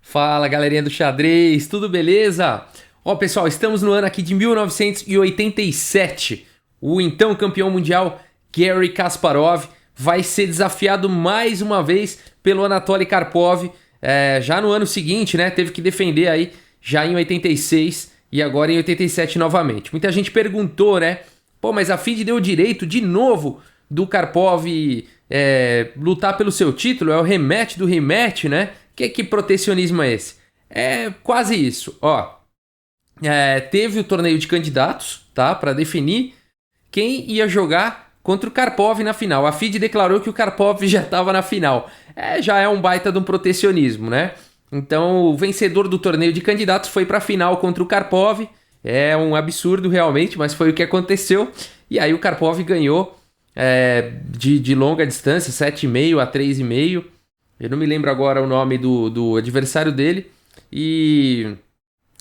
Fala, galerinha do xadrez, tudo beleza? Ó, pessoal, estamos no ano aqui de 1987. O então campeão mundial Garry Kasparov vai ser desafiado mais uma vez pelo Anatoly Karpov. Já no ano seguinte, né? Teve que defender aí já em 86 e agora em 87 novamente. Muita gente perguntou, né? Pô, mas a FIDE deu o direito de novo do Karpov lutar pelo seu título? É o rematch do rematch, né? Que protecionismo é esse? É quase isso, ó. Teve o torneio de candidatos, tá? Para definir quem ia jogar contra o Karpov na final. A FIDE declarou que o Karpov já estava na final. Já é um baita de um protecionismo, né? Então, o vencedor do torneio de candidatos foi para a final contra o Karpov. É um absurdo realmente, mas foi o que aconteceu. E aí o Karpov ganhou de longa distância, 7,5 a 3,5. Eu não me lembro agora o nome do adversário dele.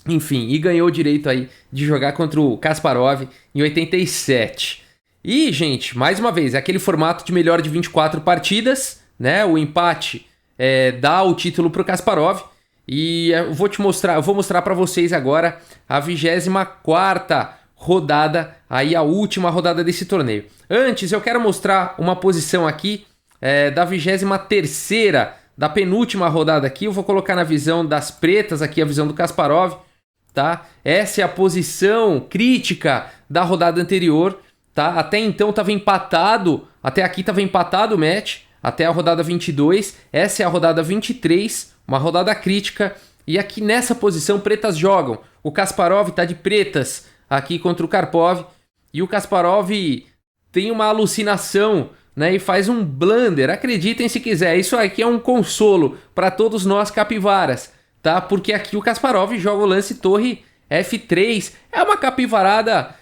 Enfim, ganhou o direito aí de jogar contra o Kasparov em 87. E, gente, mais uma vez, é aquele formato de melhor de 24 partidas, né? O empate dá o título para o Kasparov. E eu vou mostrar para vocês agora a 24ª rodada, aí a última rodada desse torneio. Antes, eu quero mostrar uma posição aqui da 23ª, da penúltima rodada aqui. Eu vou colocar na visão das pretas aqui, a visão do Kasparov, tá? Essa é a posição crítica da rodada anterior, tá? Até então estava empatado, até aqui estava empatado o match, até a rodada 22. Essa é a rodada 23, uma rodada crítica. E aqui nessa posição, pretas jogam. O Kasparov está de pretas aqui contra o Karpov. E o Kasparov tem uma alucinação, né, e faz um blunder. Acreditem se quiser, isso aqui é um consolo para todos nós capivaras, tá? Porque aqui o Kasparov joga o lance torre F3. É uma capivarada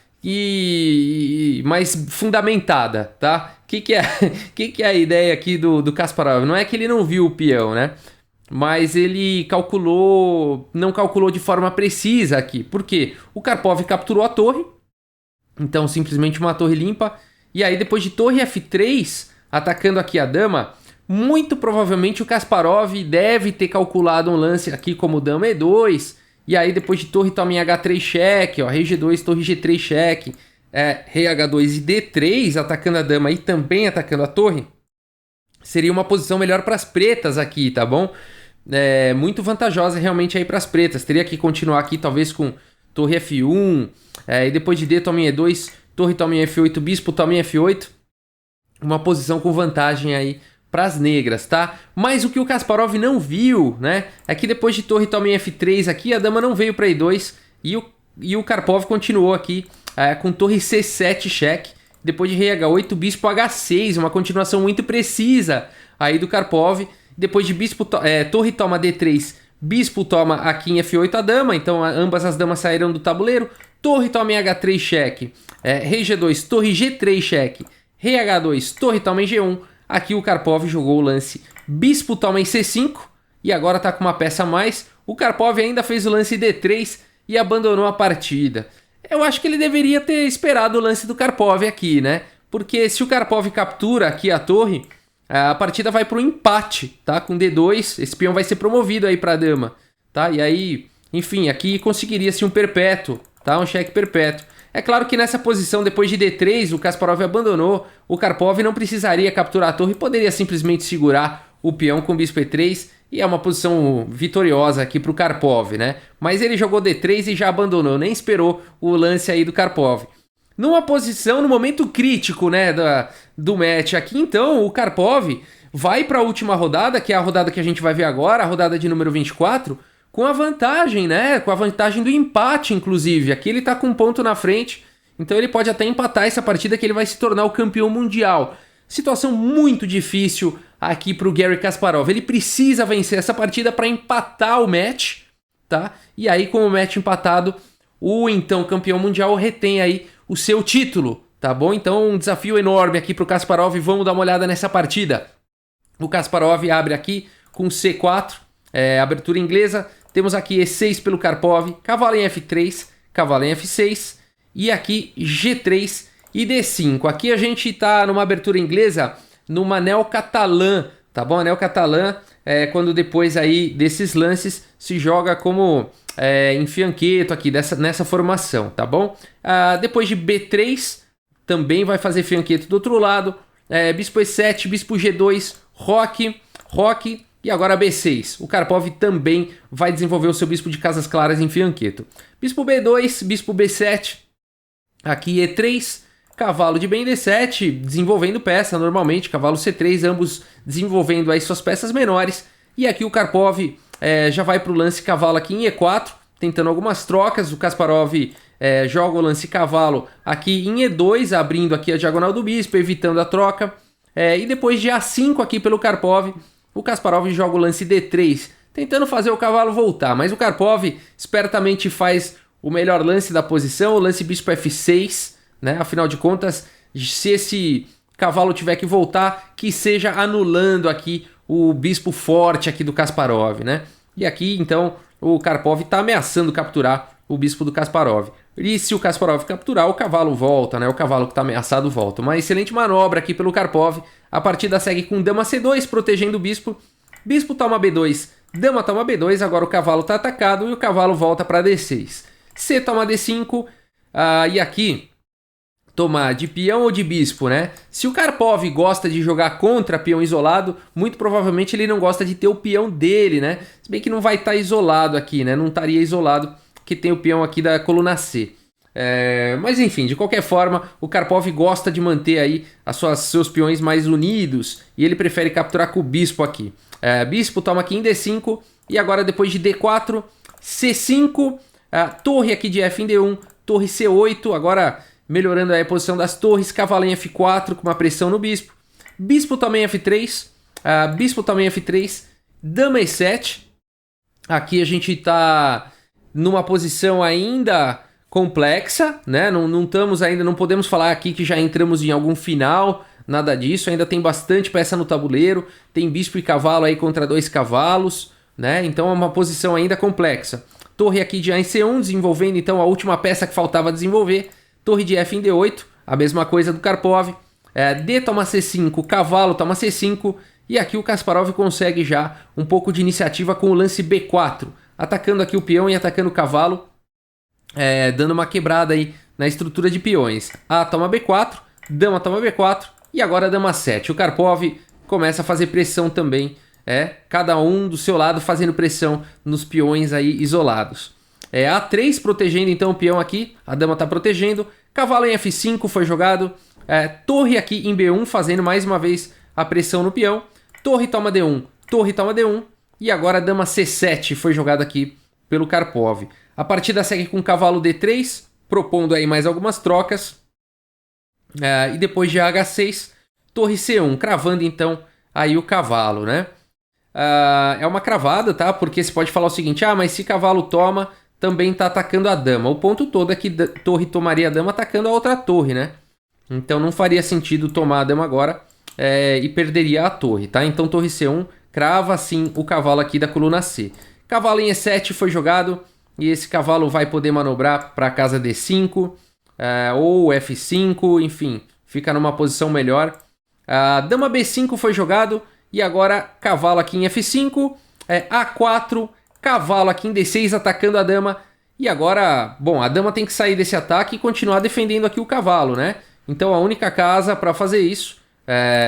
mais fundamentada, tá? Que é a ideia aqui do Kasparov? Não é que ele não viu o peão, né? Mas ele não calculou de forma precisa aqui. Por quê? O Karpov capturou a torre, então simplesmente uma torre limpa. E aí depois de torre F3, atacando aqui a dama, muito provavelmente o Kasparov deve ter calculado um lance aqui como dama E2. E aí depois de torre toma em H3 cheque, ó, rei G2, torre G3 cheque, rei H2 e D3, atacando a dama e também atacando a torre. Seria uma posição melhor para as pretas aqui, tá bom? Muito vantajosa realmente aí para as pretas. Teria que continuar aqui talvez com torre F1, e depois de D toma em E2, torre toma em F8, bispo toma em F8. Uma posição com vantagem aí para as negras, tá? Mas o que o Kasparov não viu, né? É que depois de torre toma em F3 aqui, a dama não veio para E2 e o Karpov continuou aqui com torre C7 cheque. Depois de rei H8, bispo H6, uma continuação muito precisa aí do Karpov. Depois de bispo, torre toma D3, bispo toma aqui em F8 a dama, então ambas as damas saíram do tabuleiro. Torre toma em H3 cheque, rei G2, torre G3 cheque, rei H2, torre toma em G1. Aqui o Karpov jogou o lance bispo toma em C5 e agora tá com uma peça a mais. O Karpov ainda fez o lance D3 e abandonou a partida. Eu acho que ele deveria ter esperado o lance do Karpov aqui, né? Porque se o Karpov captura aqui a torre, a partida vai para o empate, tá? Com D2, esse peão vai ser promovido aí para a dama, tá? E aí, enfim, aqui conseguiria-se um perpétuo, tá? Um cheque perpétuo. É claro que nessa posição, depois de D3, o Kasparov abandonou. O Karpov não precisaria capturar a torre, poderia simplesmente segurar o peão com bispo E3. E é uma posição vitoriosa aqui para o Karpov, né? Mas ele jogou D3 e já abandonou, nem esperou o lance aí do Karpov. Numa posição, no momento crítico, né, do match aqui, então, o Karpov vai para a última rodada, que é a rodada que a gente vai ver agora, a rodada de número 24, com a vantagem, né? Com a vantagem do empate, inclusive. Aqui ele tá com um ponto na frente, então ele pode até empatar essa partida que ele vai se tornar o campeão mundial. Situação muito difícil aqui pro Garry Kasparov. Ele precisa vencer essa partida para empatar o match, tá? E aí, com o match empatado, o então campeão mundial retém aí o seu título, tá bom? Então, um desafio enorme aqui pro Kasparov. Vamos dar uma olhada nessa partida. O Kasparov abre aqui com C4, abertura inglesa. Temos aqui E6 pelo Karpov, cavalo em F3, cavalo em F6 e aqui G3 e D5. Aqui a gente está numa abertura inglesa, numa neo-catalã, tá bom? Anel catalã é quando depois aí desses lances se joga como em fianqueto aqui, nessa formação, tá bom? Depois de B3, também vai fazer fianqueto do outro lado. Bispo E7, Bispo G2, Roque e agora B6. O Karpov também vai desenvolver o seu Bispo de Casas Claras em fianqueto. Bispo B2, Bispo B7, aqui E3, cavalo de bem D7, desenvolvendo peça normalmente, cavalo C3, ambos desenvolvendo aí suas peças menores. E aqui o Karpov já vai para o lance cavalo aqui em E4, tentando algumas trocas. O Kasparov joga o lance cavalo aqui em E2, abrindo aqui a diagonal do bispo, evitando a troca. E depois de A5 aqui pelo Karpov, o Kasparov joga o lance D3, tentando fazer o cavalo voltar. Mas o Karpov espertamente faz o melhor lance da posição, o lance bispo F6, né? Afinal de contas, se esse cavalo tiver que voltar, que seja anulando aqui o bispo forte aqui do Kasparov, né? E aqui, então, o Karpov está ameaçando capturar o bispo do Kasparov. E se o Kasparov capturar, o cavalo volta, né? O cavalo que está ameaçado volta. Uma excelente manobra aqui pelo Karpov. A partida segue com dama C2, protegendo o bispo. Bispo toma B2, dama toma B2. Agora o cavalo está atacado e o cavalo volta para D6. C toma D5. E aqui, tomar de peão ou de bispo, né? Se o Karpov gosta de jogar contra peão isolado, muito provavelmente ele não gosta de ter o peão dele, né? Se bem que não vai estar isolado aqui, né? Não estaria isolado, que tem o peão aqui da coluna C. Mas enfim, de qualquer forma, o Karpov gosta de manter aí seus peões mais unidos e ele prefere capturar com o bispo aqui. Bispo toma aqui em D5 e agora depois de D4, C5, torre aqui de F em D1, torre C8, agora melhorando aí a posição das torres, cavalo em F4 com uma pressão no bispo. Bispo também F3, bispo também F3, dama E7. Aqui a gente está numa posição ainda complexa, né? Não estamos ainda, não podemos falar aqui que já entramos em algum final, nada disso. Ainda tem bastante peça no tabuleiro, tem bispo e cavalo aí contra 2 cavalos, né? Então é uma posição ainda complexa. Torre aqui de A em C1, desenvolvendo então a última peça que faltava desenvolver. Torre de F em D8, a mesma coisa do Karpov. D toma C5, cavalo toma C5. E aqui o Kasparov consegue já um pouco de iniciativa com o lance B4. Atacando aqui o peão e atacando o cavalo. Dando uma quebrada aí na estrutura de peões. A toma B4, dama toma B4 e agora dama 7. O Karpov começa a fazer pressão também. Cada um do seu lado fazendo pressão nos peões aí isolados. A3 protegendo então o peão aqui, a dama está protegendo, cavalo em F5 foi jogado, torre aqui em B1 fazendo mais uma vez a pressão no peão, torre toma D1 e agora a dama C7 foi jogada aqui pelo Karpov. A partida segue com cavalo D3, propondo aí mais algumas trocas, e depois de H6, torre C1, cravando então aí o cavalo, né? É uma cravada, tá? Porque você pode falar o seguinte, mas se cavalo toma, também está atacando a dama. O ponto todo é que torre tomaria a dama atacando a outra torre, né? Então não faria sentido tomar a dama agora e perderia a torre, tá? Então torre C1 crava assim o cavalo aqui da coluna C. Cavalo em E7 foi jogado e esse cavalo vai poder manobrar para a casa D5 ou F5, enfim, fica numa posição melhor. Dama B5 foi jogado e agora cavalo aqui em F5, A4, cavalo aqui em D6 atacando a dama. E agora, bom, a dama tem que sair desse ataque e continuar defendendo aqui o cavalo, né? Então a única casa para fazer isso,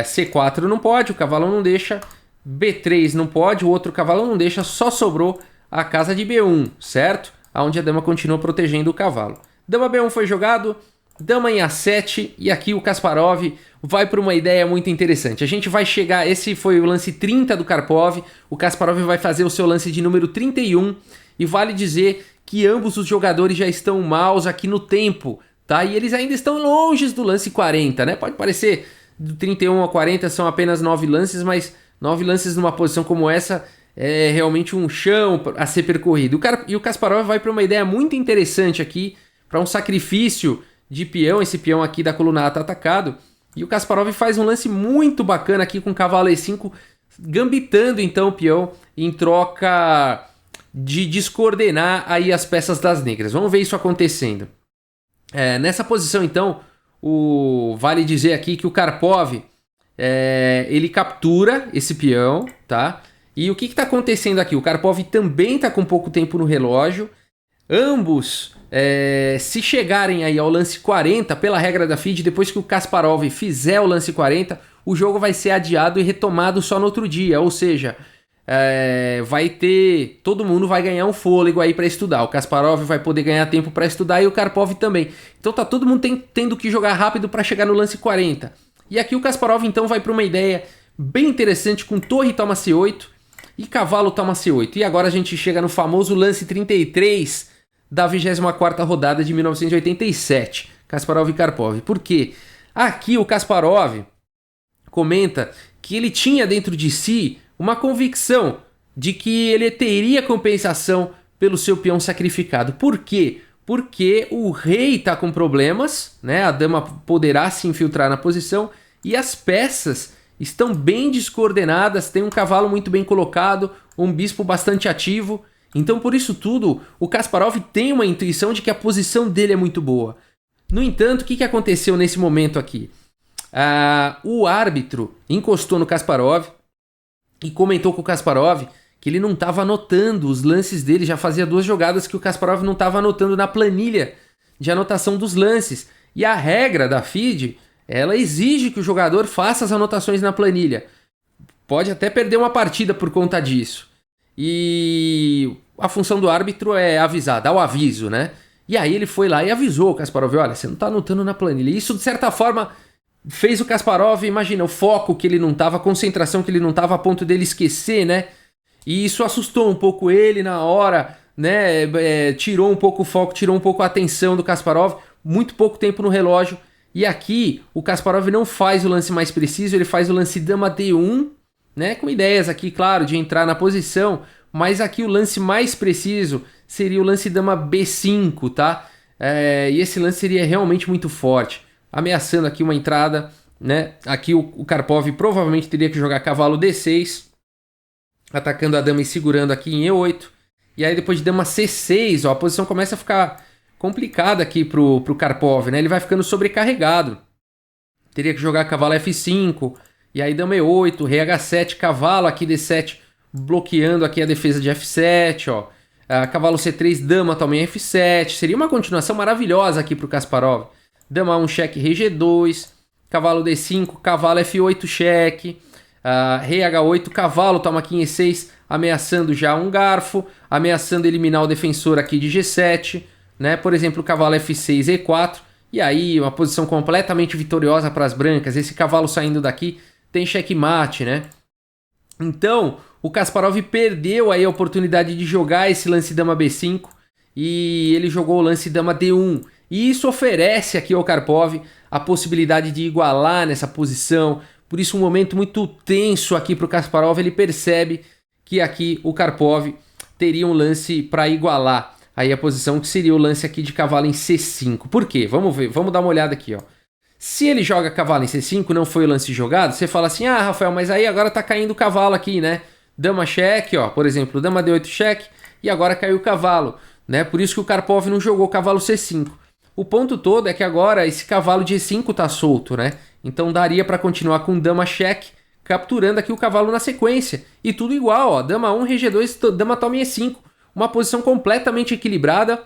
C4 não pode, o cavalo não deixa, B3 não pode, o outro cavalo não deixa, só sobrou a casa de B1, certo? Onde a dama continua protegendo o cavalo. Dama B1 foi jogado, dama em A7 e aqui o Kasparov vai para uma ideia muito interessante. A gente vai chegar, esse foi o lance 30 do Karpov, o Kasparov vai fazer o seu lance de número 31 e vale dizer que ambos os jogadores já estão maus aqui no tempo, tá? E eles ainda estão longe do lance 40, né? Pode parecer do 31 ao 40 são apenas 9 lances, mas 9 lances numa posição como essa é realmente um chão a ser percorrido. E o Kasparov vai para uma ideia muito interessante aqui, para um sacrifício de peão. Esse peão aqui da coluna A está atacado. E o Kasparov faz um lance muito bacana aqui com o cavalo E5, gambitando então o peão em troca de descoordenar aí as peças das negras. Vamos ver isso acontecendo. Nessa posição então, vale dizer aqui que o Karpov ele captura esse peão, tá? E o que está acontecendo aqui? O Karpov também está com pouco tempo no relógio. Ambos, se chegarem aí ao lance 40, pela regra da FIDE, depois que o Kasparov fizer o lance 40, o jogo vai ser adiado e retomado só no outro dia. Ou seja, vai ter... todo mundo vai ganhar um fôlego aí para estudar. O Kasparov vai poder ganhar tempo para estudar e o Karpov também. Então tá todo mundo tendo que jogar rápido para chegar no lance 40. E aqui o Kasparov então vai para uma ideia bem interessante com torre toma C8 e cavalo toma C8. E agora a gente chega no famoso lance 33 da 24ª rodada de 1987. Kasparov e Karpov. Por quê? Aqui o Kasparov comenta que ele tinha dentro de si uma convicção de que ele teria compensação pelo seu peão sacrificado. Por quê? Porque o rei está com problemas, né? A dama poderá se infiltrar na posição e as peças estão bem descoordenadas, tem um cavalo muito bem colocado, um bispo bastante ativo. Então, por isso tudo, o Kasparov tem uma intuição de que a posição dele é muito boa. No entanto, o que aconteceu nesse momento aqui? O árbitro encostou no Kasparov e comentou com o Kasparov que ele não estava anotando os lances dele. Já fazia 2 jogadas que o Kasparov não estava anotando na planilha de anotação dos lances. E a regra da FIDE, ela exige que o jogador faça as anotações na planilha. Pode até perder uma partida por conta disso. E a função do árbitro é avisar, dar o aviso, né? E aí ele foi lá e avisou o Kasparov: olha, você não está anotando na planilha. E isso, de certa forma, fez o Kasparov, imagina, o foco que ele não estava, a concentração que ele não estava, a ponto dele esquecer, né? E isso assustou um pouco ele na hora, né? Tirou um pouco o foco, tirou um pouco a atenção do Kasparov. Muito pouco tempo no relógio. E aqui o Kasparov não faz o lance mais preciso, ele faz o lance dama D1, né? Com ideias aqui, claro, de entrar na posição. Mas aqui o lance mais preciso seria o lance dama B5, tá? E esse lance seria realmente muito forte, ameaçando aqui uma entrada, né? Aqui o Karpov provavelmente teria que jogar cavalo D6, atacando a dama e segurando aqui em E8. E aí depois de dama C6, ó, a posição começa a ficar complicada aqui pro Karpov, né? Ele vai ficando sobrecarregado. Teria que jogar cavalo F5, e aí dama E8, rei H7, cavalo aqui D7, bloqueando aqui a defesa de F7, ó. Cavalo C3, dama também F7. Seria uma continuação maravilhosa aqui pro Kasparov. Dama 1, cheque, rei G2. Cavalo D5, cavalo F8, cheque. Rei H8, cavalo toma aqui em E6, ameaçando já um garfo, ameaçando eliminar o defensor aqui de G7, né? Por exemplo, cavalo F6, E4. E aí, uma posição completamente vitoriosa para as brancas. Esse cavalo saindo daqui tem checkmate, né? Então, o Kasparov perdeu aí a oportunidade de jogar esse lance dama B5 e ele jogou o lance dama D1. E isso oferece aqui ao Karpov a possibilidade de igualar nessa posição. Por isso, um momento muito tenso aqui para o Kasparov. Ele percebe que aqui o Karpov teria um lance para igualar aí a posição, que seria o lance aqui de cavalo em C5. Por quê? Vamos ver, vamos dar uma olhada aqui, ó. Se ele joga cavalo em C5, não foi o lance jogado, você fala assim: ah, Rafael, mas aí agora tá caindo o cavalo aqui, né? Dama cheque, ó, por exemplo, dama D8 cheque, e agora caiu o cavalo, né? Por isso que o Karpov não jogou cavalo C5. O ponto todo é que agora esse cavalo de E5 tá solto, né? Então daria para continuar com dama cheque, capturando aqui o cavalo na sequência. E tudo igual, ó, dama 1, rei G2, dama toma E5. Uma posição completamente equilibrada.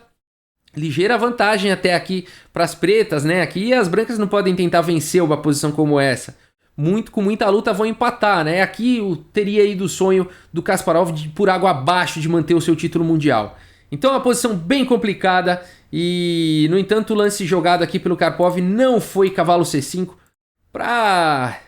Ligeira vantagem até aqui para as pretas, né? Aqui as brancas não podem tentar vencer uma posição como essa. Com muita luta vão empatar, né? Aqui teria ido o sonho do Kasparov de por água abaixo de manter o seu título mundial. Então uma posição bem complicada e, no entanto, o lance jogado aqui pelo Karpov não foi cavalo C5 para...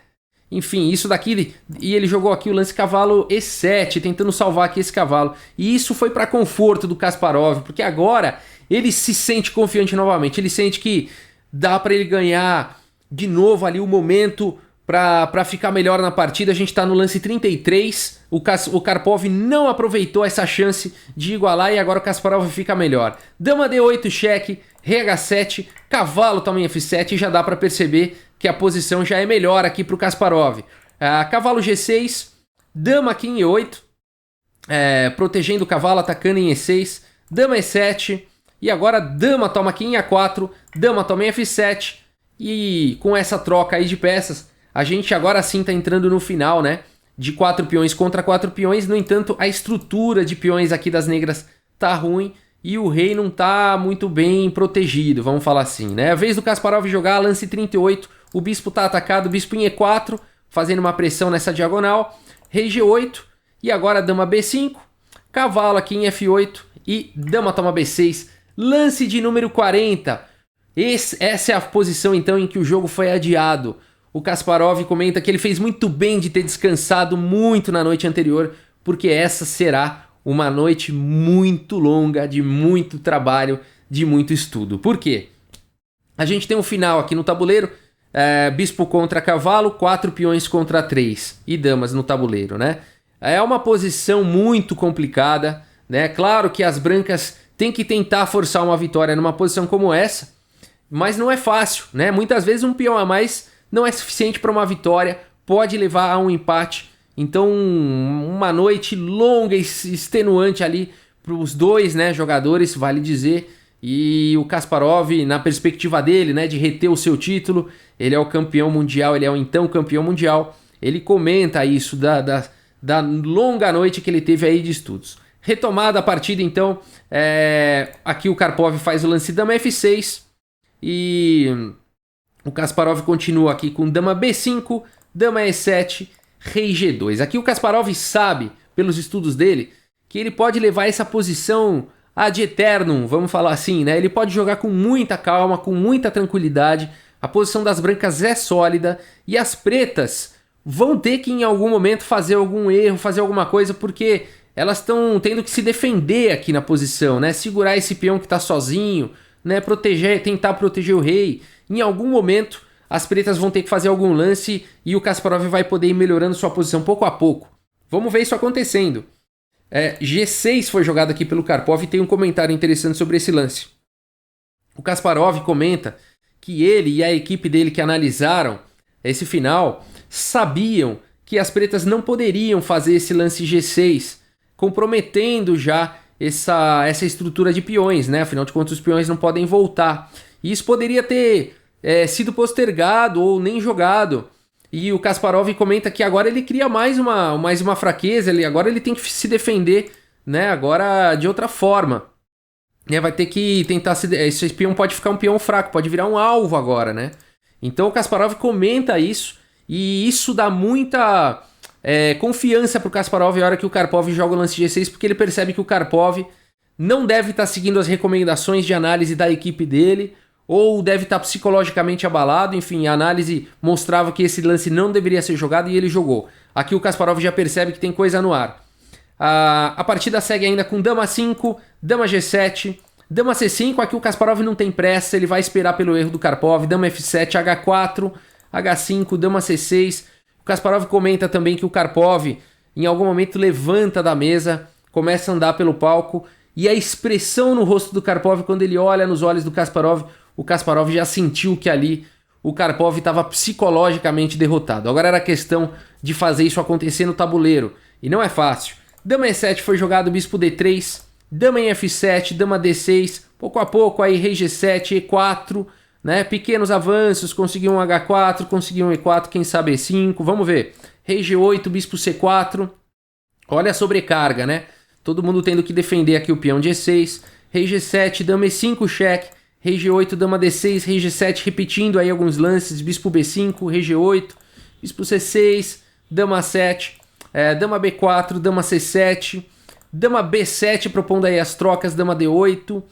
Enfim, isso daqui... E ele jogou aqui o lance cavalo E7, tentando salvar aqui esse cavalo. E isso foi para conforto do Kasparov, porque agora ele se sente confiante novamente. Ele sente que dá para ele ganhar de novo ali o momento para ficar melhor na partida. A gente está no lance 33. O Karpov não aproveitou essa chance de igualar e agora o Kasparov fica melhor. Dama D8 cheque, rei H7, cavalo também F7 e já dá para perceber que a posição já é melhor aqui para o Kasparov. Cavalo G6, dama aqui em E8, protegendo o cavalo, atacando em E6, dama E7... E agora dama toma aqui em A4, dama toma em F7. E com essa troca aí de peças, A gente agora sim está entrando no final, né? De 4 peões contra 4 peões. No entanto, a estrutura de peões aqui das negras tá ruim e o rei não tá muito bem protegido, vamos falar assim, né? A vez do Kasparov jogar, lance 38, o bispo tá atacado, bispo em E4, fazendo uma pressão nessa diagonal, rei G8 e agora dama B5, cavalo aqui em F8 e dama toma B6, lance de número 40. Essa é a posição então em que o jogo foi adiado. O Kasparov comenta que ele fez muito bem de ter descansado muito na noite anterior, porque essa será uma noite muito longa, de muito trabalho, de muito estudo. Por quê? A gente tem um final aqui no tabuleiro, bispo contra cavalo, 4 peões contra 3 e damas no tabuleiro, né? É uma posição muito complicada, né? Claro que as brancas têm que tentar forçar uma vitória numa posição como essa, mas não é fácil, né? Muitas vezes um peão a mais não é suficiente para uma vitória, pode levar a um empate. Então, uma noite longa e extenuante ali para os dois, né, jogadores, vale dizer. E o Kasparov, na perspectiva dele, né, de reter o seu título, ele é o campeão mundial, ele é o então campeão mundial. Ele comenta isso da longa noite que ele teve aí de estudos. Retomada a partida, então, aqui o Karpov faz o lance dama F6 e o Kasparov continua aqui com dama B5, dama E7, rei G2. Aqui o Kasparov sabe, pelos estudos dele, que ele pode levar essa posição ad eternum, vamos falar assim, né? Ele pode jogar com muita calma, com muita tranquilidade. A posição das brancas é sólida e as pretas vão ter que em algum momento fazer algum erro, fazer alguma coisa, porque elas estão tendo que se defender aqui na posição, né? Segurar esse peão que está sozinho, né? Tentar proteger o rei. Em algum momento, as pretas vão ter que fazer algum lance e o Kasparov vai poder ir melhorando sua posição pouco a pouco. Vamos ver isso acontecendo. G6 foi jogado aqui pelo Karpov e tem um comentário interessante sobre esse lance. O Kasparov comenta que ele e a equipe dele que analisaram esse final sabiam que as pretas não poderiam fazer esse lance G6, comprometendo já essa estrutura de peões, né? Afinal de contas, os peões não podem voltar. E isso poderia ter sido postergado ou nem jogado. E o Kasparov comenta que agora ele cria mais uma fraqueza, agora ele tem que se defender, né? Agora de outra forma. Vai ter que tentar esse peão pode ficar um peão fraco, pode virar um alvo agora, né? Então o Kasparov comenta isso e isso dá muita confiança pro Kasparov na hora que o Karpov joga o lance G6, porque ele percebe que o Karpov não deve estar seguindo as recomendações de análise da equipe dele, ou deve estar psicologicamente abalado. Enfim, a análise mostrava que esse lance não deveria ser jogado e ele jogou. Aqui o Kasparov já percebe que tem coisa no ar. A partida segue ainda com dama 5, dama G7, dama C5. Aqui o Kasparov não tem pressa, ele vai esperar pelo erro do Karpov. Dama F7, H4, H5, dama C6. O Kasparov comenta também que o Karpov em algum momento levanta da mesa, começa a andar pelo palco, e a expressão no rosto do Karpov, quando ele olha nos olhos do Kasparov, o Kasparov já sentiu que ali o Karpov estava psicologicamente derrotado. Agora era questão de fazer isso acontecer no tabuleiro, e não é fácil. Dama E7 foi jogado, bispo D3, dama em F7, dama D6, pouco a pouco aí rei G7, E4, né? Pequenos avanços, conseguiu um H4, conseguiu um E4, quem sabe E5, vamos ver. Rei G8, bispo C4, olha a sobrecarga, né? Todo mundo tendo que defender aqui o peão de E6, rei G7, dama E5, cheque, rei G8, dama D6, rei G7, repetindo aí alguns lances, bispo B5, rei G8, bispo C6, dama A7, dama B4, dama C7, dama B7, propondo aí as trocas, dama D8,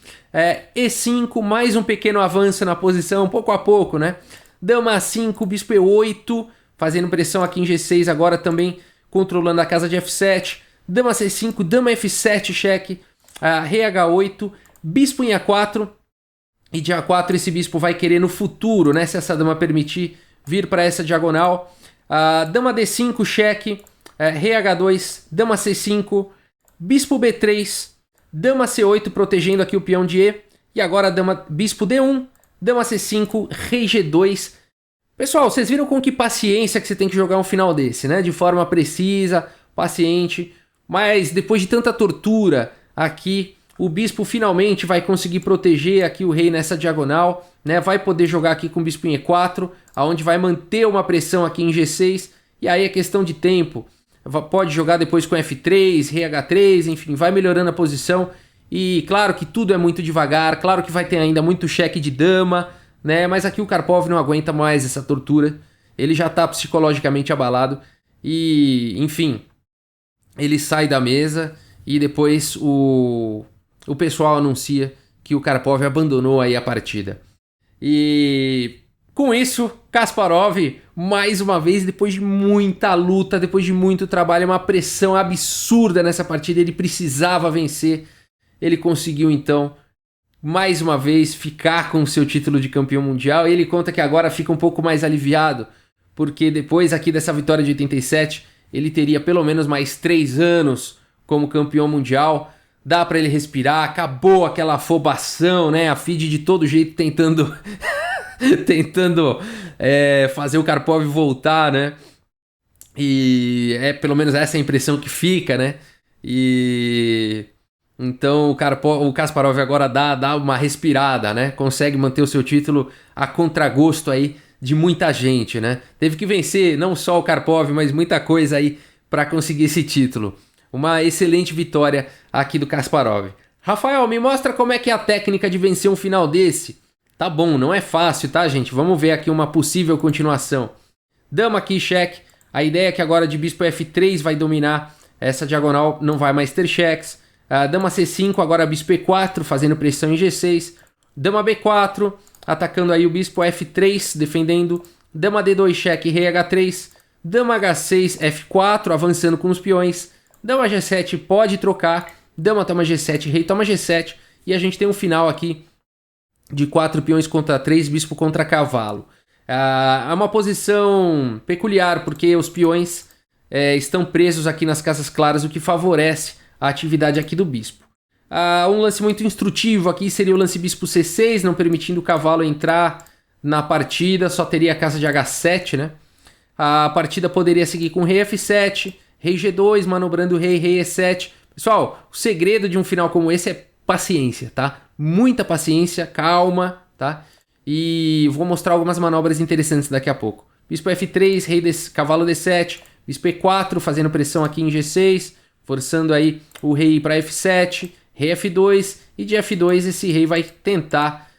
E5, mais um pequeno avanço na posição, pouco a pouco, né? Dama A5, bispo E8, fazendo pressão aqui em G6, agora também controlando a casa de F7, dama C5, dama F7, cheque, rei H8, bispo em A4, e de A4 esse bispo vai querer no futuro, né? Se essa dama permitir vir para essa diagonal. Dama D5, cheque, rei H2, dama C5, bispo B3, dama C8 protegendo aqui o peão de E. E agora bispo D1, dama C5, rei G2. Pessoal, vocês viram com que paciência que você tem que jogar um final desse, né? De forma precisa, paciente. Mas depois de tanta tortura aqui, o bispo finalmente vai conseguir proteger aqui o rei nessa diagonal, né? Vai poder jogar aqui com o bispo em E4, aonde vai manter uma pressão aqui em G6, e aí é questão de tempo. Pode jogar depois com F3, rei H3, enfim, vai melhorando a posição. E claro que tudo é muito devagar, claro que vai ter ainda muito cheque de dama, né? Mas aqui o Karpov não aguenta mais essa tortura. Ele já tá psicologicamente abalado e, enfim, ele sai da mesa e depois o pessoal anuncia que o Karpov abandonou aí a partida. E com isso, Kasparov, mais uma vez, depois de muita luta, depois de muito trabalho, uma pressão absurda nessa partida, ele precisava vencer. Ele conseguiu então, mais uma vez, ficar com o seu título de campeão mundial. E ele conta que agora fica um pouco mais aliviado, porque depois aqui dessa vitória de 87, ele teria pelo menos mais 3 anos como campeão mundial. Dá pra ele respirar, acabou aquela afobação, né? A FIDE de todo jeito tentando fazer o Karpov voltar, né? E pelo menos essa é a impressão que fica, né? E então o Kasparov agora dá uma respirada, né? Consegue manter o seu título a contragosto aí de muita gente, né? Teve que vencer não só o Karpov, mas muita coisa aí para conseguir esse título. Uma excelente vitória aqui do Kasparov. Rafael, me mostra como é que é a técnica de vencer um final desse. Tá bom, não é fácil, tá, gente? Vamos ver aqui uma possível continuação. Dama aqui, cheque. A ideia é que agora de bispo F3 vai dominar essa diagonal, não vai mais ter cheques. Dama C5, agora bispo E4, fazendo pressão em G6. Dama B4, atacando aí o bispo F3, defendendo. Dama D2, cheque, rei H3. Dama H6, F4, avançando com os peões. Dama G7 pode trocar, dama toma G7, rei toma G7, e a gente tem um final aqui de 4 peões contra 3, bispo contra cavalo. É uma posição peculiar, porque os peões estão presos aqui nas casas claras, o que favorece a atividade aqui do bispo. Um lance muito instrutivo aqui seria o lance bispo C6, não permitindo o cavalo entrar na partida, só teria a casa de H7, né? A partida poderia seguir com rei F7, rei G2, manobrando o rei, rei E7. Pessoal, o segredo de um final como esse é paciência, tá? Muita paciência, calma, tá? E vou mostrar algumas manobras interessantes daqui a pouco. Bispo F3, rei cavalo D7, bispo E4, fazendo pressão aqui em G6, forçando aí o rei para F7, rei F2, e de F2 esse rei vai tentar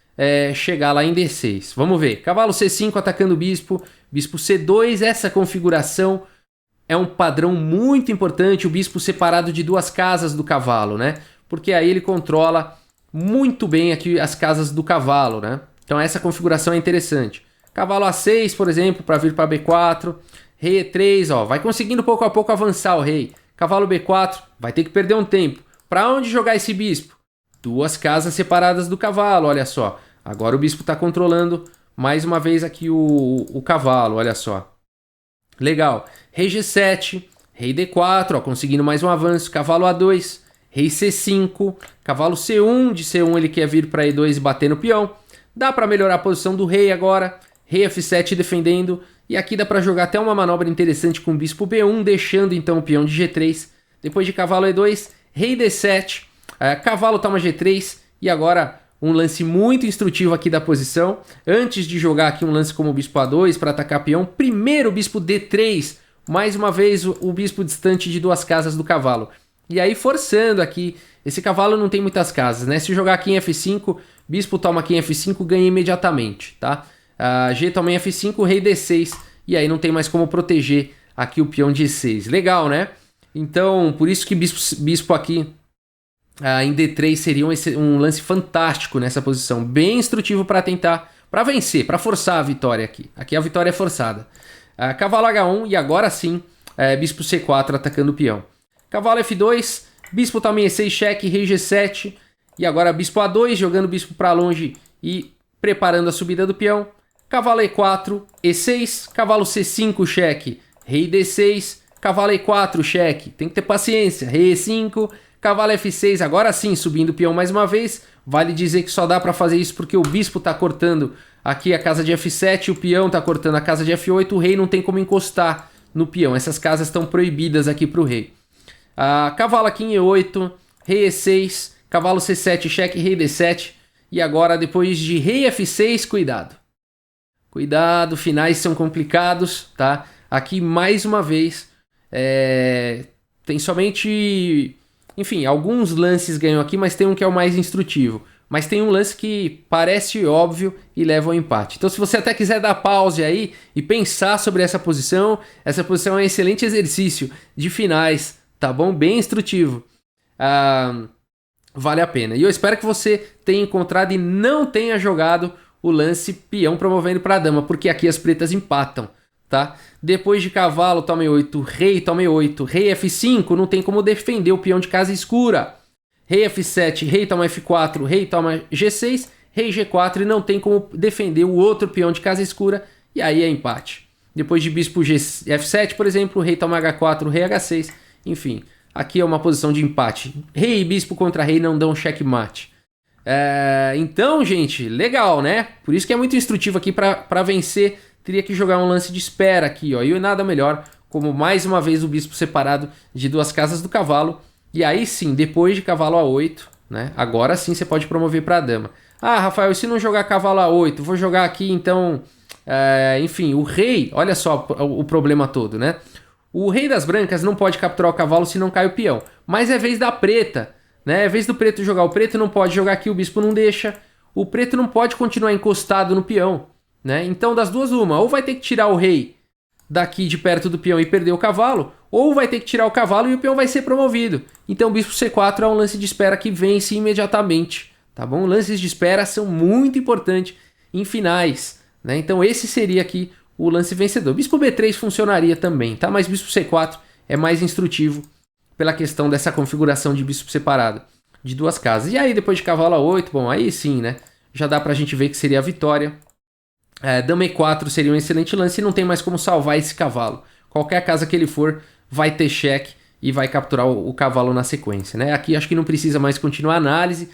chegar lá em D6. Vamos ver. Cavalo C5 atacando o bispo, bispo C2, essa configuração é um padrão muito importante, o bispo separado de 2 casas do cavalo, né? Porque aí ele controla muito bem aqui as casas do cavalo, né? Então essa configuração é interessante. Cavalo A6, por exemplo, para vir para B4. Rei E3, ó, vai conseguindo pouco a pouco avançar o rei. Cavalo B4, vai ter que perder um tempo. Para onde jogar esse bispo? 2 casas separadas do cavalo, olha só. Agora o bispo está controlando mais uma vez aqui o cavalo, olha só. Legal. Rei G7, rei D4, ó, conseguindo mais um avanço. Cavalo A2, rei C5, cavalo C1. De C1 ele quer vir para E2 e bater no peão. Dá para melhorar a posição do rei agora. Rei F7 defendendo. E aqui dá para jogar até uma manobra interessante com o bispo B1, deixando então o peão de G3. Depois de cavalo E2, rei D7, cavalo toma G3. E agora um lance muito instrutivo aqui da posição. Antes de jogar aqui um lance como o bispo A2 para atacar peão, primeiro o bispo D3, mais uma vez o bispo distante de 2 casas do cavalo. E aí forçando aqui, esse cavalo não tem muitas casas, né? Se jogar aqui em F5, bispo toma aqui em F5, ganha imediatamente, tá? G toma em F5, rei D6, e aí não tem mais como proteger aqui o peão de E6. Legal, né? Então, por isso que bispo aqui em D3 seria um lance fantástico nessa posição, bem instrutivo para tentar, para vencer, para forçar a vitória aqui. Aqui a vitória é forçada. Cavalo H1 e agora sim, bispo C4 atacando o peão. Cavalo F2, bispo toma em E6, cheque, rei G7, e agora bispo A2 jogando o bispo para longe e preparando a subida do peão. Cavalo E4, E6, cavalo C5, cheque, rei D6, cavalo E4, cheque, tem que ter paciência, rei E5, cavalo F6, agora sim, subindo o peão mais uma vez. Vale dizer que só dá para fazer isso porque o bispo está cortando aqui a casa de F7, o peão está cortando a casa de F8, o rei não tem como encostar no peão. Essas casas estão proibidas aqui para o rei. Cavalo aqui em E8, rei E6, cavalo C7, cheque, rei D7. E agora, depois de rei F6, cuidado. Cuidado, finais são complicados, tá? Aqui, mais uma vez, tem somente... Enfim, alguns lances ganham aqui, mas tem um que é o mais instrutivo. Mas tem um lance que parece óbvio e leva ao empate. Então, se você até quiser dar pause aí e pensar sobre essa posição é um excelente exercício de finais, tá bom? Bem instrutivo. Vale a pena. E eu espero que você tenha encontrado e não tenha jogado o lance peão promovendo para a dama, porque aqui as pretas empatam, tá? Depois de cavalo, tome 8, rei, tome 8, rei F5, não tem como defender o peão de casa escura. Rei F7, rei toma F4, rei toma G6, rei G4 e não tem como defender o outro peão de casa escura, e aí é empate. Depois de bispo F7, por exemplo, rei toma H4, rei H6, enfim, aqui é uma posição de empate. Rei e bispo contra rei não dão checkmate. Então, gente, legal, né? Por isso que é muito instrutivo aqui para vencer, teria que jogar um lance de espera aqui, ó, e nada melhor, como mais uma vez o bispo separado de duas casas do cavalo. E aí sim, depois de cavalo A8, né? Agora sim você pode promover para a dama. Ah, Rafael, e se não jogar cavalo A8? Vou jogar aqui então... enfim, o rei... Olha só o problema todo, né? O rei das brancas não pode capturar o cavalo se não cai o peão. Mas é vez da preta, né? É vez do preto jogar. O preto não pode jogar aqui, o bispo não deixa. O preto não pode continuar encostado no peão, né? Então das duas uma. Ou vai ter que tirar o rei daqui de perto do peão e perder o cavalo, ou vai ter que tirar o cavalo e o peão vai ser promovido. Então o bispo C4 é um lance de espera que vence imediatamente, tá bom? Lances de espera são muito importantes em finais, né? Então esse seria aqui o lance vencedor. Bispo B3 funcionaria também, tá? Mas bispo C4 é mais instrutivo pela questão dessa configuração de bispo separado de duas casas. E aí depois de cavalo A8, bom, aí sim, né? Já dá pra gente ver que seria a vitória. Dama E4 seria um excelente lance e não tem mais como salvar esse cavalo. Qualquer casa que ele for vai ter cheque e vai capturar o cavalo na sequência, né? Aqui acho que não precisa mais continuar a análise.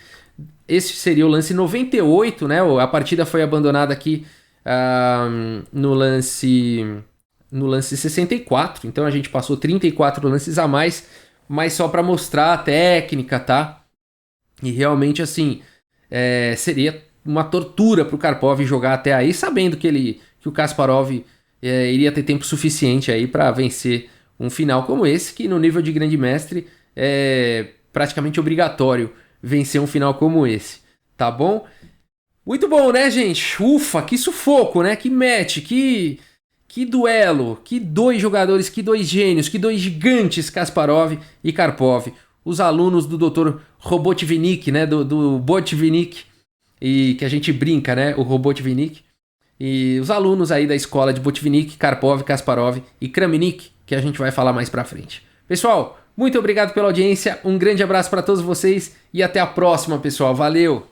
Esse seria o lance 98, né? A partida foi abandonada aqui no lance 64, então a gente passou 34 lances a mais, mas só para mostrar a técnica, tá? E realmente assim, seria uma tortura para o Karpov jogar até aí, sabendo que o Kasparov iria ter tempo suficiente aí para vencer um final como esse, que no nível de grande mestre é praticamente obrigatório vencer um final como esse, tá bom? Muito bom, né, gente? Ufa, que sufoco, né? Que match, que duelo, que dois jogadores, que dois gênios, que dois gigantes, Kasparov e Karpov. Os alunos do Dr. Robotvinnik, né? Do Botvinnik, e que a gente brinca, né? O Robotvinnik. E os alunos aí da escola de Botvinnik, Karpov, Kasparov e Kramnik, que a gente vai falar mais pra frente. Pessoal, muito obrigado pela audiência, um grande abraço para todos vocês e até a próxima, pessoal. Valeu!